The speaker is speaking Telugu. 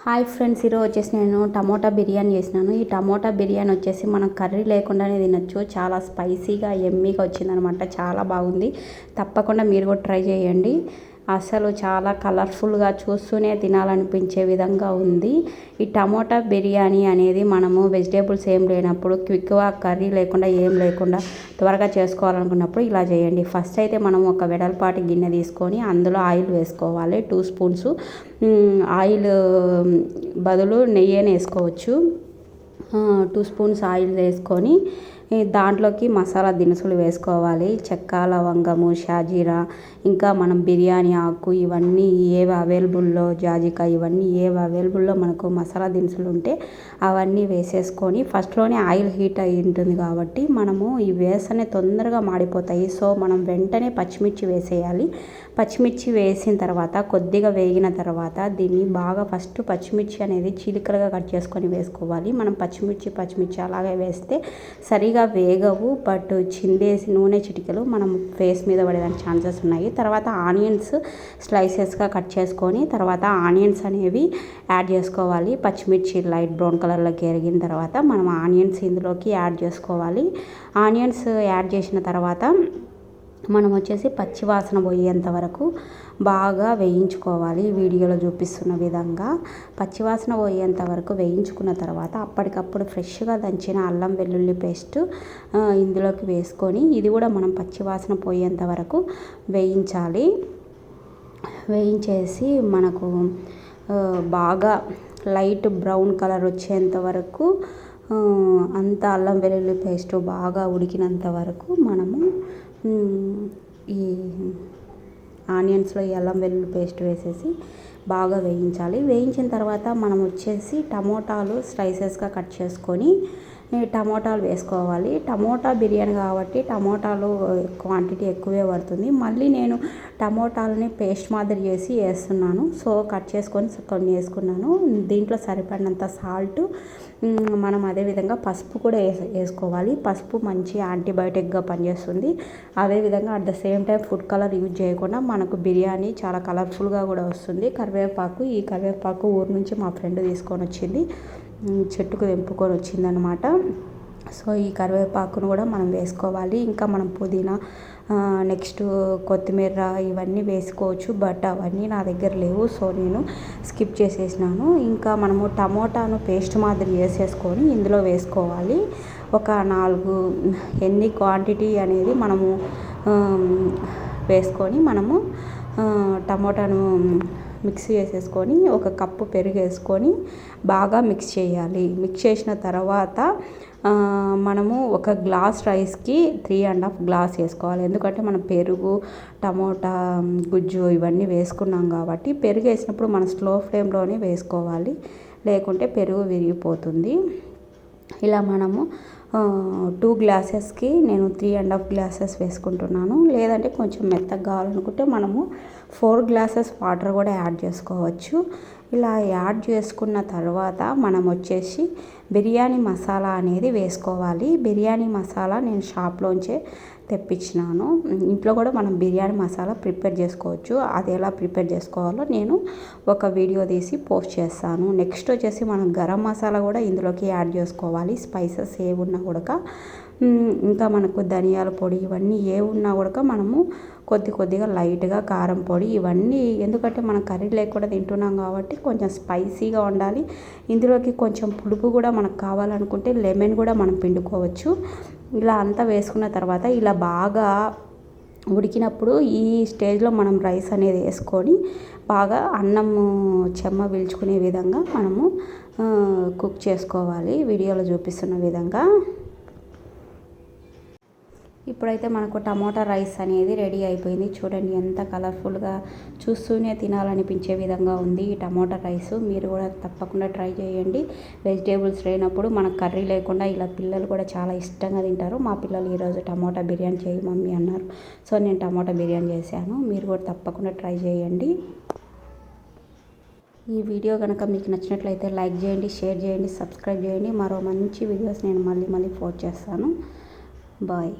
హాయ్ ఫ్రెండ్స్, ఈరోజు వచ్చేసి నేను టమోటా బిర్యానీ చేసినాను. ఈ టమోటా బిర్యానీ వచ్చేసి మనం కర్రీ లేకుండానే తినొచ్చు. చాలా స్పైసీగా ఎమ్మీగా వచ్చిందనమాట. చాలా బాగుంది. తప్పకుండా మీరు కూడా ట్రై చేయండి. అసలు చాలా కలర్ఫుల్గా చూస్తూనే తినాలనిపించే విధంగా ఉంది. ఈ టమోటా బిర్యానీ అనేది మనము వెజిటేబుల్స్ ఏం లేనప్పుడు క్విక్గా కర్రీ లేకుండా ఏం లేకుండా త్వరగా చేసుకోవాలనుకున్నప్పుడు ఇలా చేయండి. ఫస్ట్ అయితే మనం ఒక వెడల్పాటి గిన్నె తీసుకొని అందులో ఆయిల్ వేసుకోవాలి. 2 స్పూన్స్ ఆయిల్ బదులు నెయ్యి వేసుకోవచ్చు. 2 స్పూన్స్ ఆయిల్ వేసుకొని దాంట్లోకి మసాలా దినుసులు వేసుకోవాలి. చెక్క, లవంగము, షాజీరా, ఇంకా మనం బిర్యానీ ఆకు, ఇవన్నీ ఏవి అవైలబుల్లో, జాజికాయ, ఇవన్నీ ఏవి అవైలబుల్లో మనకు మసాలా దినుసులు ఉంటే అవన్నీ వేసేసుకొని ఫస్ట్లోనే ఆయిల్ హీట్ అయి ఉంటుంది కాబట్టి మనము ఈ వేసనే తొందరగా మాడిపోతాయి. సో మనం వెంటనే పచ్చిమిర్చి వేసేయాలి. పచ్చిమిర్చి వేసిన తర్వాత కొద్దిగా వేగిన తర్వాత దీన్ని బాగా ఫస్ట్ పచ్చిమిర్చి అనేది చీలికలుగా కట్ చేసుకొని వేసుకోవాలి. మనం పచ్చిమిర్చి అలాగే వేస్తే సరిగా వేగవు, బట్ చిందేసి నూనె చిటికలు మనం ఫేస్ మీద పడేదానికి ఛాన్సెస్ ఉన్నాయి. తర్వాత ఆనియన్స్ స్లైసెస్గా కట్ చేసుకొని తర్వాత ఆనియన్స్ అనేవి యాడ్ చేసుకోవాలి. పచ్చిమిర్చి లైట్ బ్రౌన్ కలర్లోకి ఎరిగిన తర్వాత మనం ఆనియన్స్ ఇందులోకి యాడ్ చేసుకోవాలి. ఆనియన్స్ యాడ్ చేసిన తర్వాత మనం వచ్చేసి పచ్చి వాసన పోయేంత వరకు బాగా వేయించుకోవాలి. వీడియోలో చూపిస్తున్న విధంగా పచ్చివాసన పోయేంత వరకు వేయించుకున్న తర్వాత అప్పటికప్పుడు ఫ్రెష్గా దంచిన అల్లం వెల్లుల్లి పేస్ట్ ఇందులోకి వేసుకొని ఇది కూడా మనం పచ్చివాసన పోయేంత వరకు వేయించాలి. వేయించేసి మనకు బాగా లైట్ బ్రౌన్ కలర్ వచ్చేంత వరకు అంత అల్లం వెల్లుల్లి పేస్ట్ బాగా ఉడికినంత వరకు మనము ఈ ఆనియన్స్లో ఈ అల్లం వెల్లుల్లి పేస్ట్ వేసేసి బాగా వేయించాలి. వేయించిన తర్వాత మనం వచ్చేసి టమోటాలు స్లైసెస్గా కట్ చేసుకొని టమోటాలు వేసుకోవాలి. టమోటా బిర్యానీ కాబట్టి టమోటాలు క్వాంటిటీ ఎక్కువే పడుతుంది. మళ్ళీ నేను టమోటాలని పేస్ట్ మాదిరి చేసి వేస్తున్నాను. సో కట్ చేసుకొని కొన్ని వేసుకున్నాను. దీంట్లో సరిపడినంత సాల్ట్, మనం అదేవిధంగా పసుపు కూడా వేసుకోవాలి. పసుపు మంచి యాంటీబయాటిక్గా పనిచేస్తుంది. అదేవిధంగా at the same time food colour use చేయకుండా మనకు బిర్యానీ చాలా కలర్ఫుల్గా కూడా వస్తుంది. కరివేపాకు, ఈ కరివేపాకు ఊరు నుంచి మా ఫ్రెండ్ తీసుకొని వచ్చింది, చెట్టుకు తెంపుకొని వచ్చిందనమాట. సో ఈ కరివేపాకును కూడా మనం వేసుకోవాలి. ఇంకా మనం పుదీనా, నెక్స్ట్ కొత్తిమీర ఇవన్నీ వేసుకోవచ్చు, బట్ అవన్నీ నా దగ్గర లేవు. సో నేను స్కిప్ చేసేసినాను. ఇంకా మనము టమోటాను పేస్ట్ మాదిరి వేసేసుకొని ఇందులో వేసుకోవాలి. ఒక 4 ఎన్ని క్వాంటిటీ అనేది మనము వేసుకొని మనము టమోటాను మిక్సీ వేసేసుకొని ఒక కప్పు పెరుగు వేసుకొని బాగా మిక్స్ చేయాలి. మిక్స్ చేసిన తర్వాత మనము ఒక గ్లాస్ రైస్కి 3.5 గ్లాస్ వేసుకోవాలి. ఎందుకంటే మనం పెరుగు, టమోటా గుజ్జు ఇవన్నీ వేసుకున్నాం కాబట్టి పెరుగు వేసినప్పుడు మనం స్లో ఫ్లేమ్లోనే వేసుకోవాలి, లేకుంటే పెరుగు విరిగిపోతుంది. ఇలా మనము 2 గ్లాసెస్కి నేను 3.5 గ్లాసెస్ వేసుకుంటున్నాను. లేదంటే కొంచెం మెత్తగా కావాలనుకుంటే మనము 4 గ్లాసెస్ వాటర్ కూడా యాడ్ చేసుకోవచ్చు. ఇలా యాడ్ చేసుకున్న తర్వాత మనం వచ్చేసి బిర్యానీ మసాలా అనేది వేసుకోవాలి. బిర్యానీ మసాలా నేను షాప్లోంచే తెప్పించినాను. ఇంట్లో కూడా మనం బిర్యానీ మసాలా ప్రిపేర్ చేసుకోవచ్చు. అది ఎలా ప్రిపేర్ చేసుకోవాలో నేను ఒక వీడియో తీసి పోస్ట్ చేస్తాను. నెక్స్ట్ వచ్చేసి మనం గరం మసాలా కూడా ఇందులోకి యాడ్ చేసుకోవాలి. స్పైసెస్ ఏమున్నా కూడా, ఇంకా మనకు ధనియాల పొడి ఇవన్నీ ఏమున్నా కూడా మనము కొద్దిగా లైట్గా కారం పొడి ఇవన్నీ, ఎందుకంటే మనం కర్రీ లేకుండా తింటున్నాం కాబట్టి కొంచెం స్పైసీగా ఉండాలి. ఇందులోకి కొంచెం పులుపు కూడా మనకు కావాలనుకుంటే లెమన్ కూడా మనం పిండుకోవచ్చు. ఇలా అంతా వేసుకున్న తర్వాత ఇలా బాగా ఉడికినప్పుడు ఈ స్టేజ్లో మనం రైస్ అనేది వేసుకొని బాగా అన్నం చెమ్మ పీల్చుకునే విధంగా మనము కుక్ చేసుకోవాలి. వీడియోలో చూపిస్తున్న విధంగా. ఇప్పుడైతే మనకు టమోటా రైస్ అనేది రెడీ అయిపోయింది. చూడండి ఎంత కలర్ఫుల్గా, చూస్తూనే తినాలనిపించే విధంగా ఉంది ఈ టమోటా రైస్. మీరు కూడా తప్పకుండా ట్రై చేయండి. వెజిటేబుల్స్ లేనప్పుడు మనకు కర్రీ లేకుండా ఇలా పిల్లలు కూడా చాలా ఇష్టంగా తింటారు. మా పిల్లలు ఈరోజు టమోటా బిర్యానీ చేయి మమ్మీ అన్నారు. సో నేను టమోటా బిర్యానీ చేశాను. మీరు కూడా తప్పకుండా ట్రై చేయండి. ఈ వీడియో కనుక మీకు నచ్చినట్లయితే లైక్ చేయండి, షేర్ చేయండి, సబ్స్క్రైబ్ చేయండి. మరో మంచి వీడియోస్ నేను మళ్ళీ పోస్ట్ చేస్తాను. బాయ్.